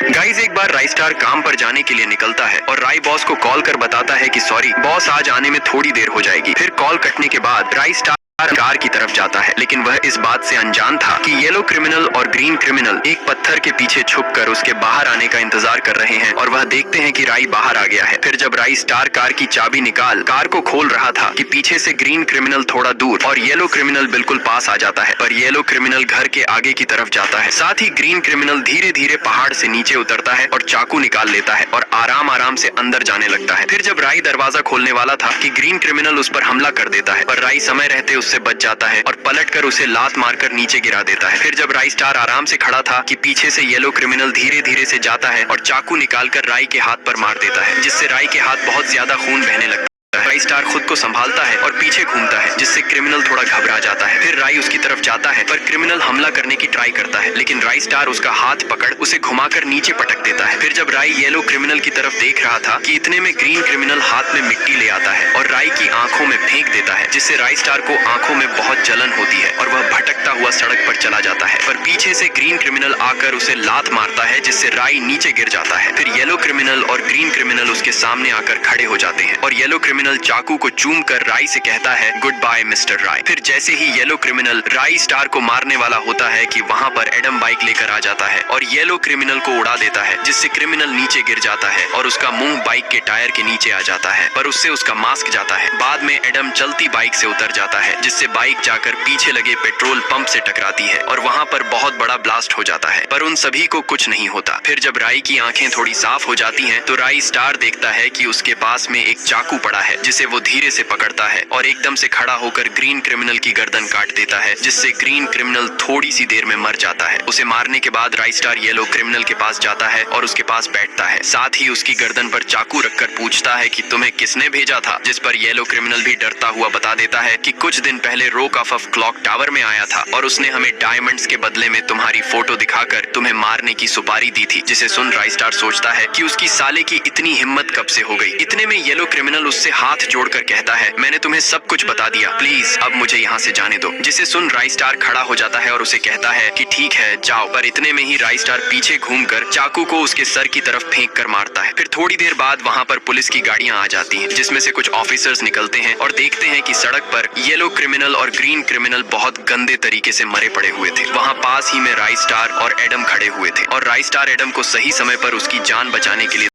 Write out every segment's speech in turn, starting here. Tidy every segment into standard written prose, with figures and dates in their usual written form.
Guys, एक बार राई star काम पर जाने के लिए निकलता है और राई बॉस को कॉल कर बताता है कि सॉरी बॉस, आज आने में थोड़ी देर हो जाएगी। फिर कॉल कटने के बाद राई स्टार कार की तरफ जाता है, लेकिन वह इस बात से अनजान था कि येलो क्रिमिनल और ग्रीन क्रिमिनल एक पत्थर के पीछे छुपकर उसके बाहर आने का इंतजार कर रहे हैं और वह देखते हैं कि राई बाहर आ गया है। फिर जब राई स्टार कार की चाबी निकाल कार को खोल रहा था कि पीछे से ग्रीन क्रिमिनल थोड़ा दूर और येलो क्रिमिनल बिल्कुल पास आ जाता है, पर येलो क्रिमिनल घर के आगे की तरफ जाता है। साथ ही ग्रीन क्रिमिनल धीरे धीरे पहाड़ से नीचे उतरता है और चाकू निकाल लेता है और आराम आराम से अंदर जाने लगता है। फिर जब राई दरवाजा खोलने वाला था कि ग्रीन क्रिमिनल उस पर हमला कर देता है, पर राई समय रहते उससे बच जाता है और पलटकर उसे लात मारकर नीचे गिरा देता है। फिर जब राई स्टार आराम से खड़ा था कि पीछे से येलो क्रिमिनल धीरे धीरे से जाता है और चाकू निकालकर राई के हाथ पर मार देता है, जिससे राई के हाथ बहुत ज्यादा खून बहने लगता है। राई स्टार खुद को संभालता है और पीछे घूमता है, जिससे क्रिमिनल थोड़ा घबरा जाता है। फिर राई उसकी तरफ जाता है, पर क्रिमिनल हमला करने की ट्राई करता है, लेकिन राई स्टार उसका हाथ पकड़ उसे घुमाकर नीचे पटक देता है। फिर जब राई येलो क्रिमिनल की तरफ देख रहा था कि इतने में ग्रीन क्रिमिनल हाथ में मिट्टी ले आता है और राई की आंखों में फेंक देता है, जिससे राई स्टार को आंखों में बहुत जलन होती है और वह भटकता हुआ सड़क पर चला जाता है। पर पीछे से ग्रीन क्रिमिनल आकर उसे लात मारता है, जिससे राई नीचे गिर जाता है। फिर येलो क्रिमिनल और ग्रीन क्रिमिनल उसके सामने आकर खड़े हो जाते हैं और येलो क्रिमिनल चाकू को चूम कर राई से कहता है गुड बाय मिस्टर राय। फिर जैसे ही येलो क्रिमिनल राई स्टार को मारने वाला होता है कि वहाँ पर एडम बाइक लेकर आ जाता है और येलो क्रिमिनल को उड़ा देता है, जिससे क्रिमिनल नीचे गिर जाता है और उसका मुंह बाइक के टायर के नीचे आ जाता है, पर उससे उसका मास्क जाता है। बाद में एडम चलती बाइक से उतर जाता है, जिससे बाइक जाकर पीछे लगे पेट्रोल पंप से टकराती है और वहाँ पर बहुत बड़ा ब्लास्ट हो जाता है, पर उन सभी को कुछ नहीं होता। फिर जब राई की आंखें थोड़ी साफ हो जाती हैं, तो राई स्टार देखता है कि उसके पास में एक चाकू पड़ा है, जिसे वो धीरे से पकड़ता है और एकदम से खड़ा होकर ग्रीन क्रिमिनल की गर्दन काट देता है, जिससे ग्रीन क्रिमिनल थोड़ी सी देर में मर जाता है। उसे मारने के बाद राई स्टार येलो क्रिमिनल के पास जाता है और उसके पास बैठता है। साथ ही उसकी गर्दन पर चाकू रखकर पूछता है कि तुम्हें किसने भेजा था, जिस पर येलो क्रिमिनल भी डरता हुआ बता देता है कि कुछ दिन पहले रॉक ऑफ क्लॉक टावर में आया था और उसने हमें डायमंड्स के बदले में तुम्हारी फोटो दिखाकर तुम्हें मारने की सुपारी दी थी। जिसे सुन राई स्टार सोचता है कि उसकी साले की इतनी हिम्मत कब से हो गई। इतने में येलो क्रिमिनल उससे हाथ जोड़कर कहता है मैंने तुम्हें सब कुछ बता दिया, प्लीज अब मुझे यहाँ से जाने दो। जिसे सुन राई स्टार खड़ा हो जाता है और उसे कहता है कि ठीक है जाओ, पर इतने में ही राई स्टार पीछे घूमकर चाकू को उसके सर की तरफ फेंक कर मारता है। फिर थोड़ी देर बाद वहाँ पर पुलिस की गाड़ियाँ आ जाती हैं, जिसमें से कुछ ऑफिसर्स निकलते हैं और देखते हैं कि सड़क पर येलो क्रिमिनल और ग्रीन क्रिमिनल बहुत गंदे तरीके से मरे पड़े हुए थे। वहाँ पास ही में राई स्टार और एडम खड़े हुए थे और राई स्टार एडम को सही समय पर उसकी जान बचाने के लिए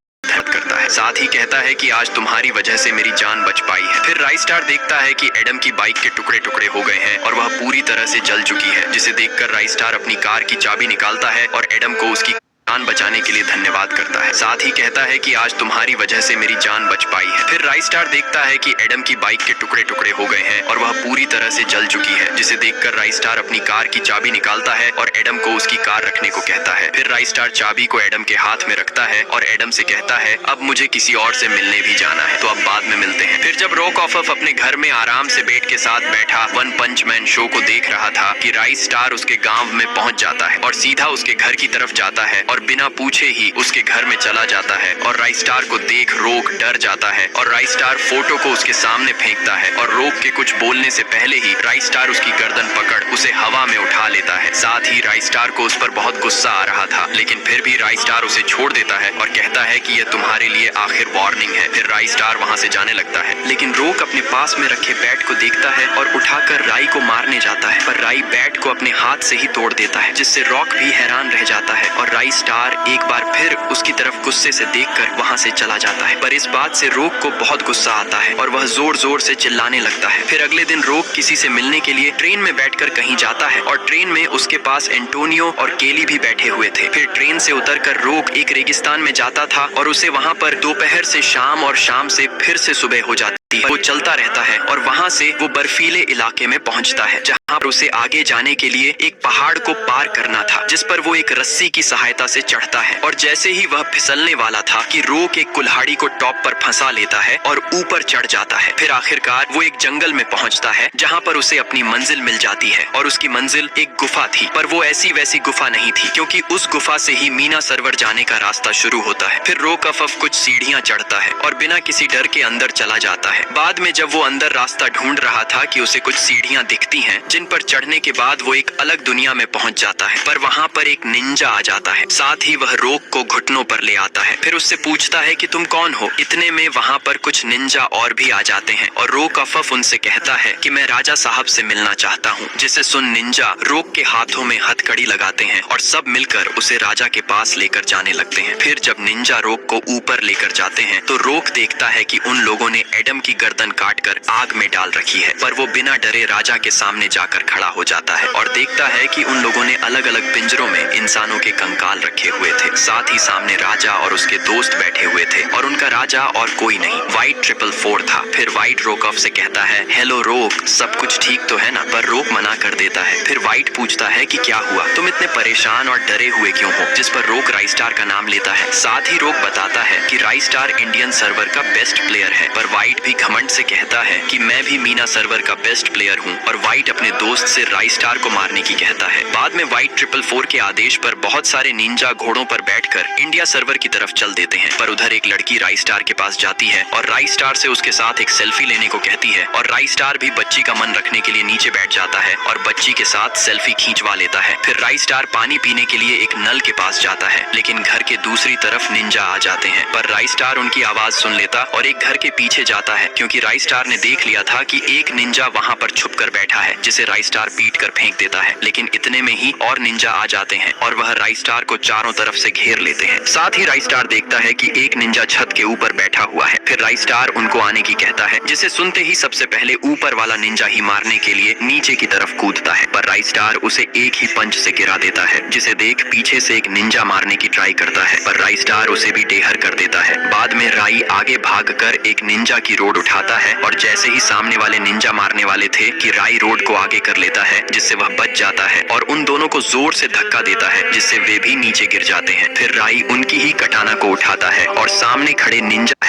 करता है। साथ ही कहता है कि आज तुम्हारी वजह से मेरी जान बच पाई है। फिर राई स्टार देखता है कि एडम की बाइक के टुकड़े टुकड़े हो गए हैं और वह पूरी तरह से जल चुकी है, जिसे देखकर राई स्टार अपनी कार की चाबी निकालता है और एडम को उसकी जान बचाने के लिए धन्यवाद करता है। साथ ही कहता है कि आज तुम्हारी वजह से मेरी जान बच पाई है। फिर राई स्टार देखता है कि एडम की बाइक के टुकड़े टुकड़े हो गए हैं और वह पूरी तरह से जल चुकी है, जिसे देखकर राई स्टार अपनी कार की चाबी निकालता है और एडम को उसकी कार रखने को कहता है। फिर राई स्टार चाबी को एडम के हाथ में रखता है और एडम से कहता है अब मुझे किसी और से मिलने भी जाना है, तो अब बाद में मिलते हैं। फिर जब रॉक ऑफ अपने घर में आराम से बेट के साथ बैठा वन पंच मैन शो को देख रहा था कि राई स्टार उसके गाँव में पहुँच जाता है और सीधा उसके घर की तरफ जाता है और बिना पूछे ही उसके घर में चला जाता है और राई स्टार को देख रोक डर जाता है और राई स्टार फोटो को उसके सामने फेंकता है और रोक के कुछ बोलने से पहले ही राई स्टार उसकी गर्दन पकड़ उसे हवा में उठा लेता है। साथ ही राई स्टार को उस पर बहुत गुस्सा आ रहा था, लेकिन फिर भी राई स्टार उसे छोड़ देता है और कहता है कि यह तुम्हारे लिए आखिर वार्निंग है। फिर राई स्टार वहाँ से जाने लगता है, लेकिन रोक अपने पास में रखे बैट को देखता है और उठाकर राई को मारने जाता है, पर राई बैट को अपने हाथ से ही तोड़ देता है, जिससे रॉक भी हैरान रह जाता है और राई स्टार एक बार फिर उसकी तरफ गुस्से से देखकर वहाँ से चला जाता है। पर इस बात से रोक को बहुत गुस्सा आता है और वह जोर जोर से चिल्लाने लगता है। फिर अगले दिन रोक किसी से मिलने के लिए ट्रेन में बैठकर कहीं जाता है और ट्रेन में उसके पास एंटोनियो और केली भी बैठे हुए थे। फिर ट्रेन से उतरकर रोक एक रेगिस्तान में जाता था और उसे वहाँ पर दोपहर से शाम और शाम से फिर से सुबह हो जाती है। वो चलता रहता है और वहाँ से वो बर्फीले इलाके में पहुँचता है, जहाँ पर उसे आगे जाने के लिए एक पहाड़ को पार करना था, जिस पर वो एक रस्सी की सहायता से चढ़ता है और जैसे ही वह फिसलने वाला था कि रोक एक कुल्हाड़ी को टॉप पर फंसा लेता है और ऊपर चढ़ जाता है। फिर आखिरकार वो एक जंगल में पहुँचता है, जहाँ पर उसे अपनी मंजिल मिल जाती है और उसकी मंजिल एक गुफा थी, पर वो ऐसी वैसी गुफा नहीं थी, क्योंकि उस गुफा से ही मीना सरोवर जाने का रास्ता शुरू होता है। फिर रोक ऑफ कुछ सीढ़ियाँ चढ़ता है और बिना किसी डर के अंदर चला जाता है है। बाद में जब वो अंदर रास्ता ढूंढ रहा था कि उसे कुछ सीढ़ियां दिखती हैं जिन पर चढ़ने के बाद वो एक अलग दुनिया में पहुंच जाता है, पर वहाँ पर एक निंजा आ जाता है। साथ ही वह रोक को घुटनों पर ले आता है। फिर उससे पूछता है कि तुम कौन हो। इतने में वहाँ पर कुछ निंजा और भी आ जाते हैं और रोक अफफ उनसे कहता है कि मैं राजा साहब से मिलना चाहता हूँ। जिसे सुन निंजा रोक के हाथों में हथकड़ी लगाते हैं और सब मिलकर उसे राजा के पास लेकर जाने लगते हैं। फिर जब निंजा रोक को ऊपर लेकर जाते हैं तो रोक देखता है कि उन लोगों ने एडम की गर्दन काटकर आग में डाल रखी है, पर वो बिना डरे राजा के सामने जाकर खड़ा हो जाता है और देखता है कि उन लोगों ने अलग अलग पिंजरों में इंसानों के कंकाल रखे हुए थे। साथ ही सामने राजा और उसके दोस्त बैठे हुए थे और उनका राजा और कोई नहीं, व्हाइट 444 था। फिर व्हाइट रोकऑफ से कहता है, हेलो रोक, सब कुछ ठीक तो है ना? पर रोक मना कर देता है। फिर व्हाइट पूछता है कि क्या हुआ, तुम इतने परेशान और डरे हुए क्यों हो? जिस पर रोक राइस्टार का नाम लेता है। साथ ही रोक बताता है कि राइस्टार इंडियन सर्वर का बेस्ट प्लेयर है, पर व्हाइट भी घमंड से कहता है कि मैं भी मीना सर्वर का बेस्ट प्लेयर हूँ। और व्हाइट अपने दोस्त से राइस्टार को मारने की कहता है। बाद में व्हाइट 444 के आदेश पर बहुत सारे निंजा घोड़ों पर बैठकर इंडिया सर्वर की तरफ चल देते हैं, पर उधर एक लड़की राइस्टार के पास जाती है और राइस्टार से उसके साथ एक सेल्फी लेने को कहती है और राइस्टार भी बच्ची का मन रखने के लिए नीचे बैठ जाता है और बच्ची के साथ सेल्फी खींचवा लेता है। फिर राइस्टार पानी पीने के लिए एक नल के पास जाता है, लेकिन घर के दूसरी तरफ निंजा आ जाते हैं, पर राइस्टार उनकी आवाज सुन लेता और एक घर के पीछे जाता है, क्योंकि राइस्टार ने देख लिया था कि एक निंजा वहाँ पर छुप कर बैठा है, जिसे राइस्टार पीट कर फेंक देता है। लेकिन इतने में ही और निंजा आ जाते हैं और वह राइस्टार को चारों तरफ से घेर लेते हैं। साथ ही राइस्टार देखता है कि एक निंजा छत के ऊपर बैठा हुआ है। फिर राइस्टार उनको आने की कहता है, जिसे सुनते ही सबसे पहले ऊपर वाला निंजा ही मारने के लिए नीचे की तरफ कूदता है, पर राइस्टार उसे एक ही पंच से गिरा देता है। जिसे देख पीछे से एक निंजा मारने की ट्राई करता है, पर राइस्टार उसे भी ढेर कर देता है। बाद में राई आगे भागकर एक निंजा की रोड उठाता है और जैसे ही सामने वाले निंजा मारने वाले थे कि राई रोड को आगे कर लेता है, जिससे वह बच जाता है और उन दोनों को जोर से धक्का देता है, जिससे वे भी नीचे गिर जाते हैं। फिर राई उनकी ही कटाना को उठाता है और सामने खड़े निंजा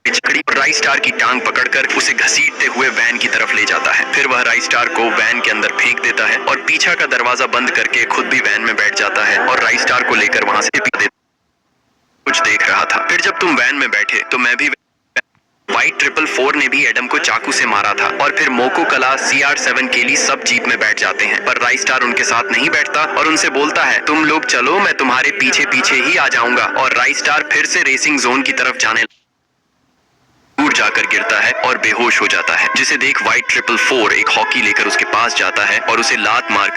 पिछड़ी और राइस्टार की टांग पकड़कर उसे घसीटते हुए वैन की तरफ ले जाता है। फिर वह राइस्टार को वैन के अंदर फेंक देता है और पीछा का दरवाजा बंद करके खुद भी वैन में बैठ जाता है और राइस्टार को लेकर वहां से कुछ देख रहा था। फिर जब तुम वैन में बैठे तो मैं भी व्हाइट 444 ने भी एडम को चाकू से मारा था और फिर मोको कला CR7 केली सब जीप में बैठ जाते हैं, पर राइस्टार उनके साथ नहीं बैठता और उनसे बोलता है, तुम लोग चलो, मैं तुम्हारे पीछे पीछे ही आ जाऊंगा। और राइस्टार फिर से रेसिंग जोन की तरफ जाने दूर जाकर गिरता है और बेहोश हो जाता है, जिसे देख व्हाइट 444 एक हॉकी लेकर उसके पास जाता है और उसे लात मार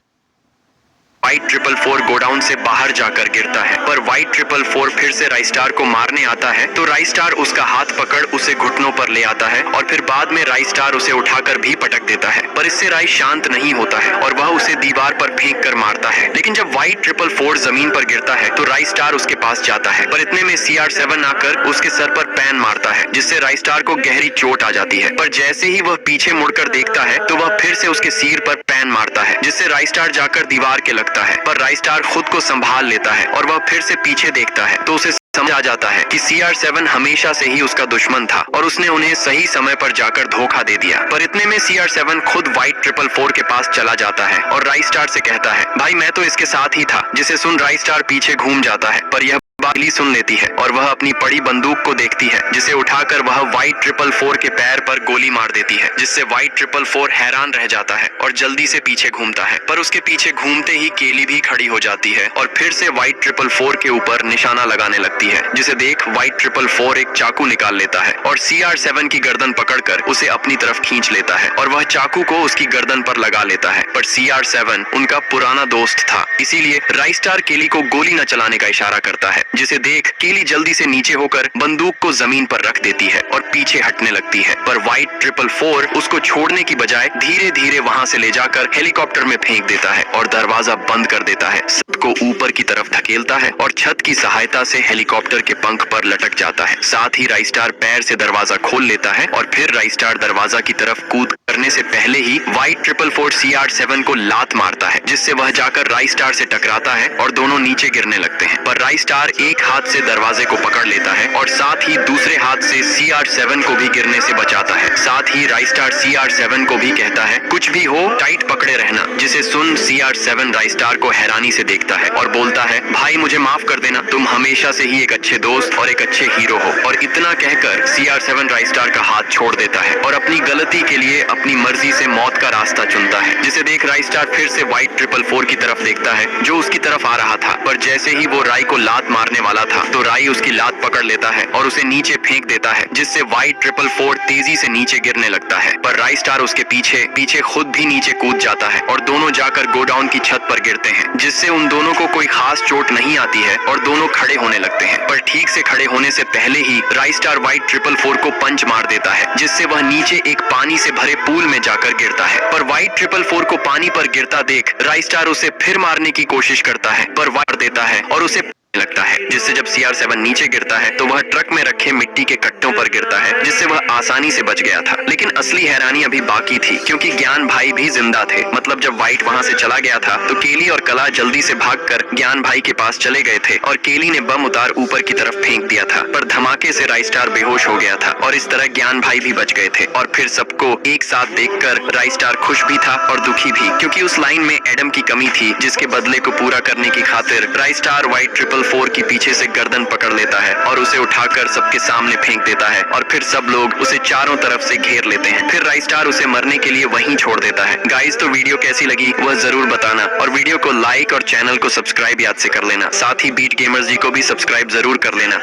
व्हाइट 444 गोडाउन से बाहर जाकर गिरता है, पर व्हाइट 444 फिर से राइस्टार को मारने आता है तो राइस्टार उसका हाथ पकड़ उसे घुटनों पर ले आता है और फिर बाद में राइस्टार उसे उठाकर भी पटक देता है, पर इससे राई शांत नहीं होता है और वह उसे दीवार पर फेंक कर मारता है। लेकिन जब व्हाइट 444 जमीन पर गिरता है तो राइस्टार उसके पास जाता है, पर इतने में CR7 आकर उसके सर पर पैन मारता है, जिससे राइस्टार को गहरी चोट आ जाती है। पर जैसे ही वह पीछे मुड़कर देखता है तो वह फिर से उसके सिर पर पैन मारता है, जिससे राइस्टार जाकर दीवार के लगता है, पर राइस्टार खुद को संभाल लेता है और वह फिर से पीछे देखता है तो उसे समझ आ जाता है कि CR7 हमेशा से ही उसका दुश्मन था और उसने उन्हें सही समय पर जाकर धोखा दे दिया। पर इतने में CR7 खुद व्हाइट 444 के पास चला जाता है और राइस्टार से कहता है, भाई मैं तो इसके साथ ही था। जिसे सुन राइस्टार पीछे घूम जाता है, पर यह बाली सुन लेती है और वह अपनी पड़ी बंदूक को देखती है, जिसे उठाकर वह व्हाइट 444 के पैर पर गोली मार देती है, जिससे व्हाइट 444 हैरान रह जाता है और जल्दी से पीछे घूमता है। पर उसके पीछे घूमते ही केली भी खड़ी हो जाती है और फिर से व्हाइट 444 के ऊपर निशाना लगाने लगती है, जिसे देख व्हाइट 444 एक चाकू निकाल लेता है और CR7 की गर्दन पकड़कर उसे अपनी तरफ खींच लेता है और वह चाकू को उसकी गर्दन पर लगा लेता है। पर CR7 उनका पुराना दोस्त था, इसीलिए राइस्टार केली को गोली न चलाने का इशारा करता है, जिसे देख केली जल्दी से नीचे होकर बंदूक को जमीन पर रख देती है और पीछे हटने लगती है। पर व्हाइट 444 उसको छोड़ने की बजाय धीरे धीरे वहां से ले जाकर हेलीकॉप्टर में फेंक देता है और दरवाजा बंद कर देता है, सबको ऊपर की तरफ धकेलता है और छत की सहायता से हेलीकॉप्टर के पंख पर लटक जाता है। साथ ही राइस्टार पैर से दरवाजा खोल लेता है और फिर राइस्टार दरवाजा की तरफ कूद करने से पहले ही व्हाइट 444 CR7 को लात मारता है, जिससे वह जाकर राइस्टार से टकराता है और दोनों नीचे गिरने लगते हैं। पर राइस्टार एक हाथ से दरवाजे को पकड़ लेता है और साथ ही दूसरे हाथ से CR7 को भी गिरने से बचाता है। साथ ही राइस्टार CR7 को भी कहता है कुछ भी हो टाइट पकड़े रहना, जिसे सुन CR7 राइस्टार को हैरानी से देखता है और बोलता है भाई मुझे माफ कर देना, तुम हमेशा से ही एक अच्छे दोस्त और एक अच्छे हीरो हो। और इतना कहकर CR7 राइस्टार का हाथ छोड़ देता है और अपनी गलती के लिए अपनी मर्जी से मौत का रास्ता चुनता है। जिसे देख राइस्टार फिर से व्हाइट 444 की तरफ देखता है जो उसकी तरफ आ रहा था, पर जैसे ही वो राई को लात मारने वाला था तो राई उसकी लात पकड़ लेता है और उसे नीचे फेंक देता है, जिससे व्हाइट 444 तेजी से नीचे गिरने लगता है। पर राइस्टार उसके पीछे खुद भी नीचे कूद जाता है और दोनों जाकर गोडाउन की छत पर गिरते हैं, जिससे उन दोनों को कोई खास चोट नहीं आती है और दोनों खड़े होने लगते हैं। पर ठीक से खड़े होने से पहले ही राइस्टार व्हाइट 444 को पंच मार देता है, जिससे वह नीचे एक पानी से भरे पूल में जाकर गिरता है। पर व्हाइट 444 को पानी पर गिरता देख राइस्टार उसे फिर मारने की कोशिश करता है, पर वार देता है और उसे लगता है, जिससे जब CR7 नीचे गिरता है तो वह ट्रक में रखे मिट्टी के कट्टों पर गिरता है, जिससे वह आसानी से बच गया था। लेकिन असली हैरानी अभी बाकी थी, क्योंकि ज्ञान भाई भी जिंदा थे। मतलब जब व्हाइट वहां से चला गया था तो केली और कला जल्दी से भागकर ज्ञान भाई के पास चले गए थे और केली ने बम उतार ऊपर की तरफ फेंक दिया था, पर धमाके से राइस्टार बेहोश हो गया था और इस तरह ज्ञान भाई भी बच गए थे। और फिर सबको एक साथ देखकर राइस्टार खुश भी था और दुखी भी, क्योंकि उस लाइन में एडम की कमी थी, जिसके बदले को पूरा करने की खातिर राइस्टार व्हाइट 444 की पीछे से गर्दन पकड़ लेता है और उसे उठाकर सबके सामने फेंक देता है और फिर सब लोग उसे चारों तरफ से घेर लेते हैं। फिर राइस्टार उसे मरने के लिए वहीं छोड़ देता है। गाइस, तो वीडियो कैसी लगी वह जरूर बताना और वीडियो को लाइक और चैनल को सब्सक्राइब याद से कर लेना। साथ ही बीट गेमर्स जी को भी सब्सक्राइब जरूर कर लेना।